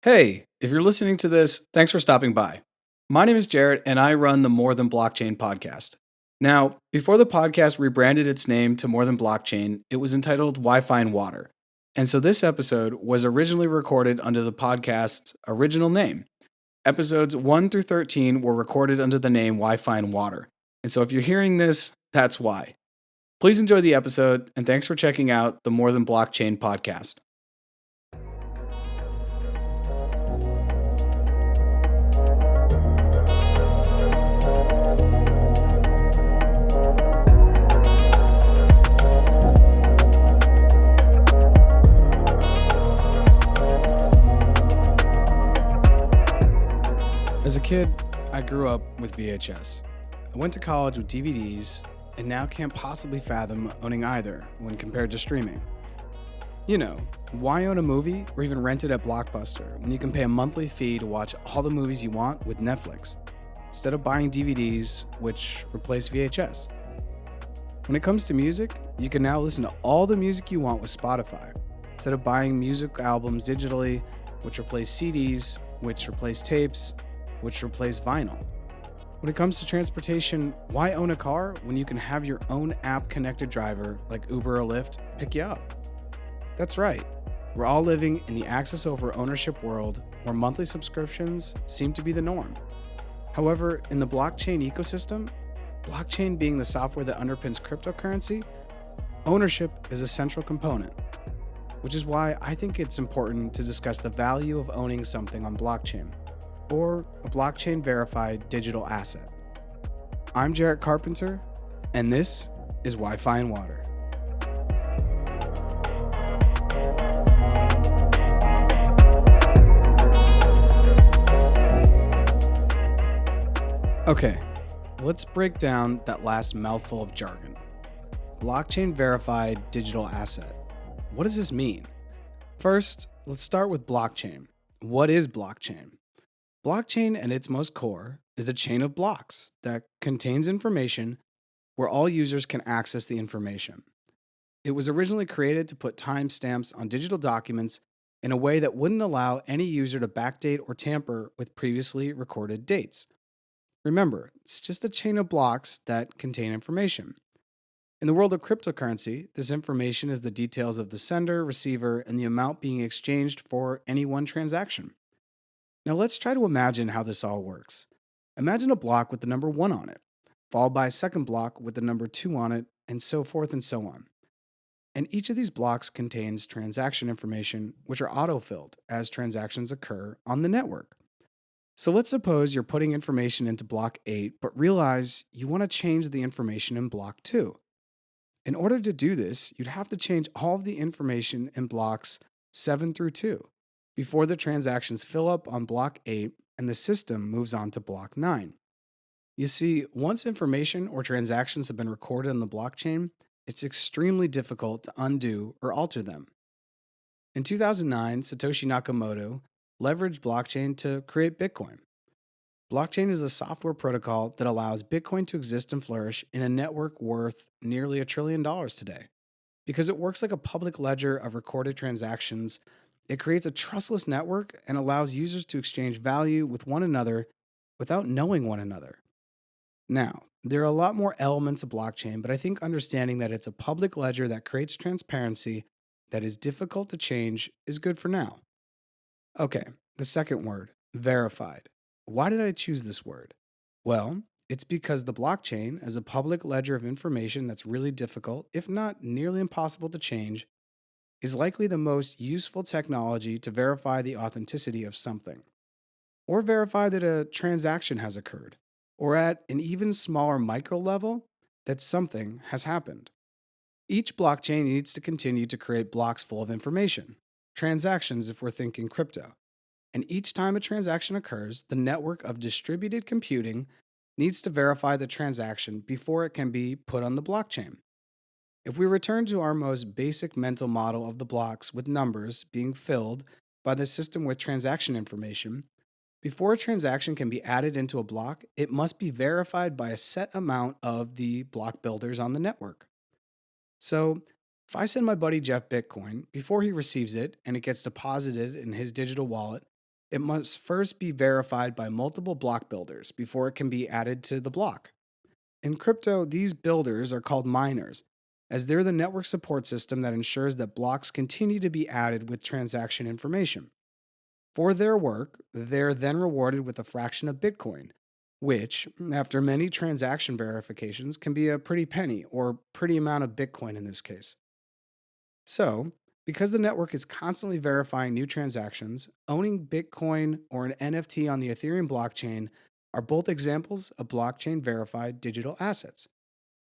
Hey, if you're listening to this, thanks for stopping by. My name is Jarrett, and I run the More Than Blockchain podcast. Now, before the podcast rebranded its name to More Than Blockchain, it was entitled Wi Fi and Water. And so this episode was originally recorded under the podcast's original name. Episodes 1 through 13 were recorded under the name Wi Fi and Water. And so if you're hearing this, that's why. Please enjoy the episode, and thanks for checking out the More Than Blockchain podcast. As a kid, I grew up with VHS. I went to college with DVDs, and now can't possibly fathom owning either when compared to streaming. You know, why own a movie or even rent it at Blockbuster when you can pay a monthly fee to watch all the movies you want with Netflix, instead of buying DVDs, which replace VHS? When it comes to music, you can now listen to all the music you want with Spotify, instead of buying music albums digitally, which replace CDs, which replace tapes, which replace vinyl. When it comes to transportation, why own a car when you can have your own app-connected driver like Uber or Lyft pick you up? That's right. We're all living in the access over ownership world where monthly subscriptions seem to be the norm. However, in the blockchain ecosystem, blockchain being the software that underpins cryptocurrency, ownership is a central component, which is why I think it's important to discuss the value of owning something on blockchain, or a blockchain-verified digital asset. I'm Jarrett Carpenter, and this is Wi-Fi and Water. Okay, let's break down that last mouthful of jargon. Blockchain-verified digital asset. What does this mean? First, let's start with blockchain. What is blockchain? Blockchain, at its most core, is a chain of blocks that contains information where all users can access the information. It was originally created to put timestamps on digital documents in a way that wouldn't allow any user to backdate or tamper with previously recorded dates. Remember, it's just a chain of blocks that contain information. In the world of cryptocurrency, this information is the details of the sender, receiver, and the amount being exchanged for any one transaction. Now let's try to imagine how this all works. Imagine a block with the number 1 on it, followed by a second block with the number 2 on it, and so forth and so on. And each of these blocks contains transaction information, which are autofilled as transactions occur on the network. So let's suppose you're putting information into block 8, but realize you want to change the information in block 2. In order to do this, you'd have to change all of the information in blocks 7 through 2 before the transactions fill up on block 8 and the system moves on to block 9. You see, once information or transactions have been recorded on the blockchain, it's extremely difficult to undo or alter them. In 2009, Satoshi Nakamoto leveraged blockchain to create Bitcoin. Blockchain is a software protocol that allows Bitcoin to exist and flourish in a network worth nearly $1 trillion today. Because it works like a public ledger of recorded transactions, it creates a trustless network and allows users to exchange value with one another without knowing one another. Now, there are a lot more elements of blockchain, but I think understanding that it's a public ledger that creates transparency that is difficult to change is good for now. Okay, the second word, verified. Why did I choose this word? Well, it's because the blockchain, as a public ledger of information that's really difficult, if not nearly impossible to change, is likely the most useful technology to verify the authenticity of something, or verify that a transaction has occurred, or at an even smaller micro level, that something has happened. Each blockchain needs to continue to create blocks full of information, transactions if we're thinking crypto. And each time a transaction occurs, the network of distributed computing needs to verify the transaction before it can be put on the blockchain. If we return to our most basic mental model of the blocks with numbers being filled by the system with transaction information, before a transaction can be added into a block, it must be verified by a set amount of the block builders on the network. So, if I send my buddy Jeff Bitcoin, before he receives it and it gets deposited in his digital wallet, it must first be verified by multiple block builders before it can be added to the block. In crypto, these builders are called miners, as they're the network support system that ensures that blocks continue to be added with transaction information. For their work, they're then rewarded with a fraction of Bitcoin, which, after many transaction verifications, can be a pretty penny or pretty amount of Bitcoin in this case. So, because the network is constantly verifying new transactions, owning Bitcoin or an NFT on the Ethereum blockchain are both examples of blockchain verified digital assets.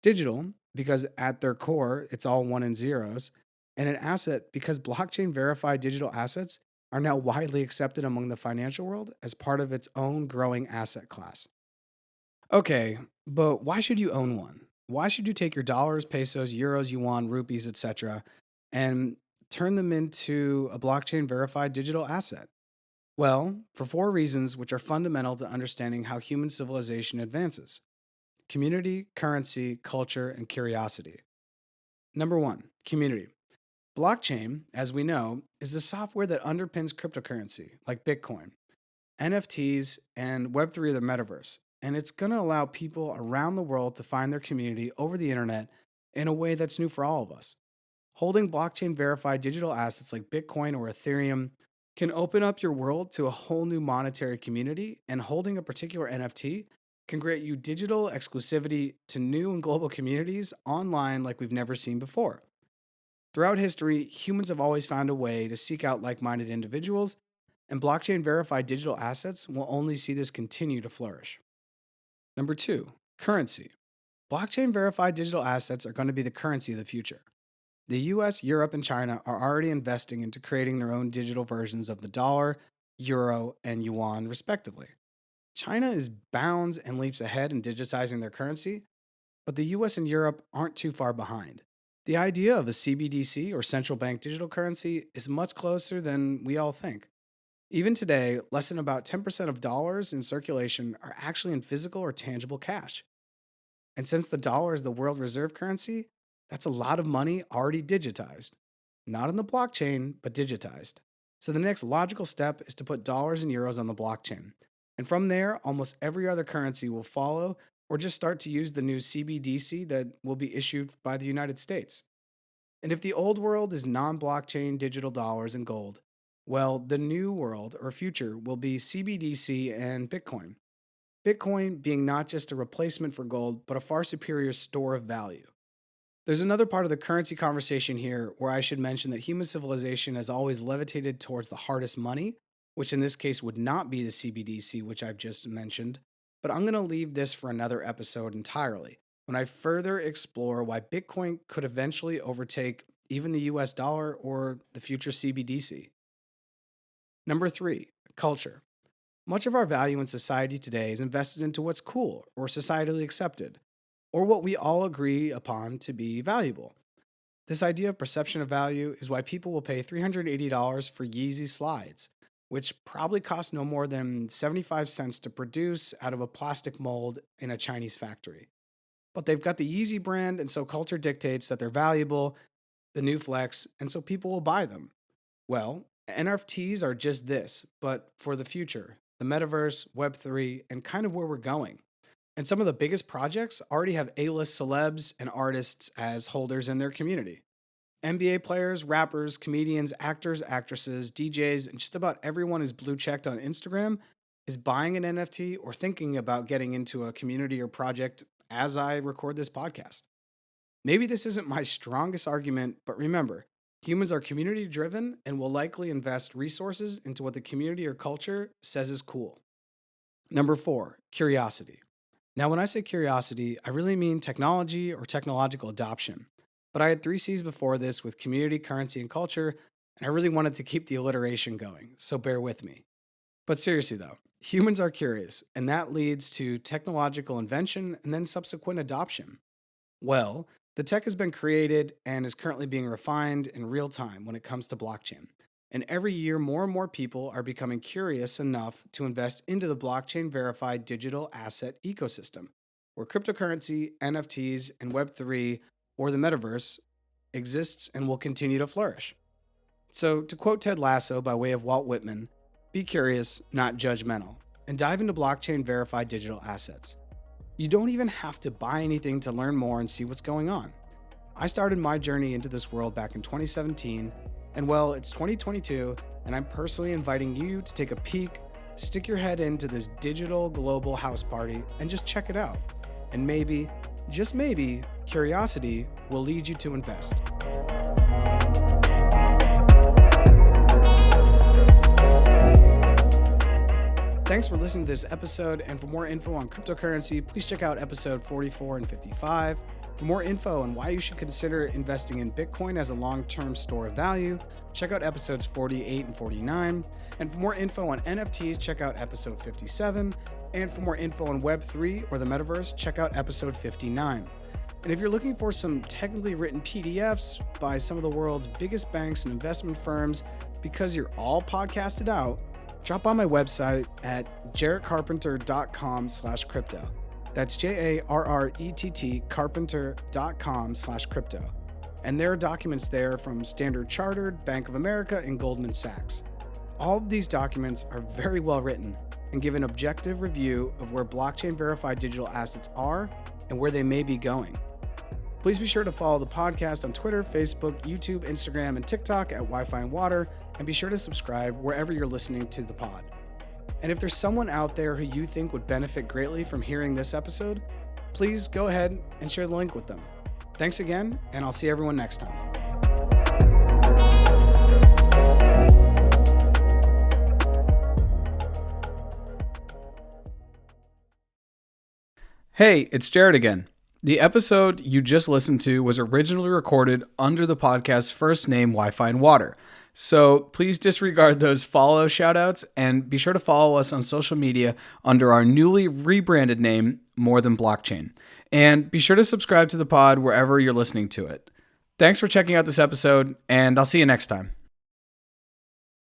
Digital, because at their core, it's all one and zeros, and an asset because blockchain verified digital assets are now widely accepted among the financial world as part of its own growing asset class. Okay, but why should you own one? Why should you take your dollars, pesos, euros, yuan, rupees, etc., and turn them into a blockchain verified digital asset? Well, for four reasons which are fundamental to understanding how human civilization advances: community, currency, culture, and curiosity. Number one, community. Blockchain, as we know, is the software that underpins cryptocurrency like Bitcoin, NFTs, and Web3 of the metaverse. And it's going to allow people around the world to find their community over the internet in a way that's new for all of us. Holding blockchain verified digital assets like Bitcoin or Ethereum can open up your world to a whole new monetary community, and holding a particular NFT can grant you digital exclusivity to new and global communities online like we've never seen before. Throughout history, humans have always found a way to seek out like minded individuals, and blockchain verified digital assets will only see this continue to flourish. Number two, currency. Blockchain verified digital assets are going to be the currency of the future. The US, Europe, and China are already investing into creating their own digital versions of the dollar, euro, and yuan, respectively. China is bounds and leaps ahead in digitizing their currency, but the US and Europe aren't too far behind. The idea of a CBDC or central bank digital currency is much closer than we all think. Even today, less than about 10% of dollars in circulation are actually in physical or tangible cash. And since the dollar is the world reserve currency, that's a lot of money already digitized. Not on the blockchain, but digitized. So the next logical step is to put dollars and euros on the blockchain. And from there, almost every other currency will follow or just start to use the new CBDC that will be issued by the United States. And if the old world is non blockchain digital dollars and gold, well, the new world or future will be CBDC and Bitcoin. Bitcoin being not just a replacement for gold, but a far superior store of value. There's another part of the currency conversation here where I should mention that human civilization has always levitated towards the hardest money, which in this case would not be the CBDC, which I've just mentioned. But I'm going to leave this for another episode entirely, when I further explore why Bitcoin could eventually overtake even the US dollar or the future CBDC. Number three, culture. Much of our value in society today is invested into what's cool or societally accepted, or what we all agree upon to be valuable. This idea of perception of value is why people will pay $380 for Yeezy slides, which probably cost no more than 75 cents to produce out of a plastic mold in a Chinese factory. But they've got the Yeezy brand, and so culture dictates that they're valuable, the new flex, and so people will buy them. Well, NFTs are just this, but for the future, the metaverse, Web3, and kind of where we're going. And some of the biggest projects already have A-list celebs and artists as holders in their community. NBA players, rappers, comedians, actors, actresses, DJs, and just about everyone who's blue checked on Instagram is buying an NFT or thinking about getting into a community or project as I record this podcast. Maybe this isn't my strongest argument, but remember, humans are community driven and will likely invest resources into what the community or culture says is cool. Number four, curiosity. Now, when I say curiosity, I really mean technology or technological adoption. But I had three C's before this with community, currency, and culture, and I really wanted to keep the alliteration going, so bear with me. But seriously though, humans are curious, and that leads to technological invention and then subsequent adoption. Well, the tech has been created and is currently being refined in real time when it comes to blockchain. And every year, more and more people are becoming curious enough to invest into the blockchain verified digital asset ecosystem, where cryptocurrency, NFTs, and Web3 or the metaverse exists and will continue to flourish. So, to quote Ted Lasso by way of Walt Whitman, Be curious, not judgmental, and dive into blockchain verified digital assets. You don't even have to buy anything to learn more and see what's going on. I started my journey into this world back in 2017, and well, it's 2022, and I'm personally inviting you to take a peek, stick your head into this digital global house party, and just check it out. And maybe, just maybe, curiosity will lead you to invest. Thanks for listening to this episode, and for more info on cryptocurrency, please check out episode 44 and 55. For more info on why you should consider investing in Bitcoin as a long-term store of value, check out episodes 48 and 49. And for more info on NFTs, check out episode 57. And for more info on Web3 or the Metaverse, check out episode 59. And if you're looking for some technically written PDFs by some of the world's biggest banks and investment firms because you're all podcasted out, drop by my website at jarrettcarpenter.com/crypto. That's JARRETT carpenter.com/crypto. And there are documents there from Standard Chartered, Bank of America, and Goldman Sachs. All of these documents are very well written and give an objective review of where blockchain verified digital assets are and where they may be going. Please be sure to follow the podcast on Twitter, Facebook, YouTube, Instagram, and TikTok at Wi-Fi and Water, and be sure to subscribe wherever you're listening to the pod. And if there's someone out there who you think would benefit greatly from hearing this episode, please go ahead and share the link with them. Thanks again, and I'll see everyone next time. Hey, it's Jarrett again. The episode you just listened to was originally recorded under the podcast's first name, Wi-Fi and Water. So please disregard those follow shoutouts and be sure to follow us on social media under our newly rebranded name, More Than Blockchain. And be sure to subscribe to the pod wherever you're listening to it. Thanks for checking out this episode, and I'll see you next time.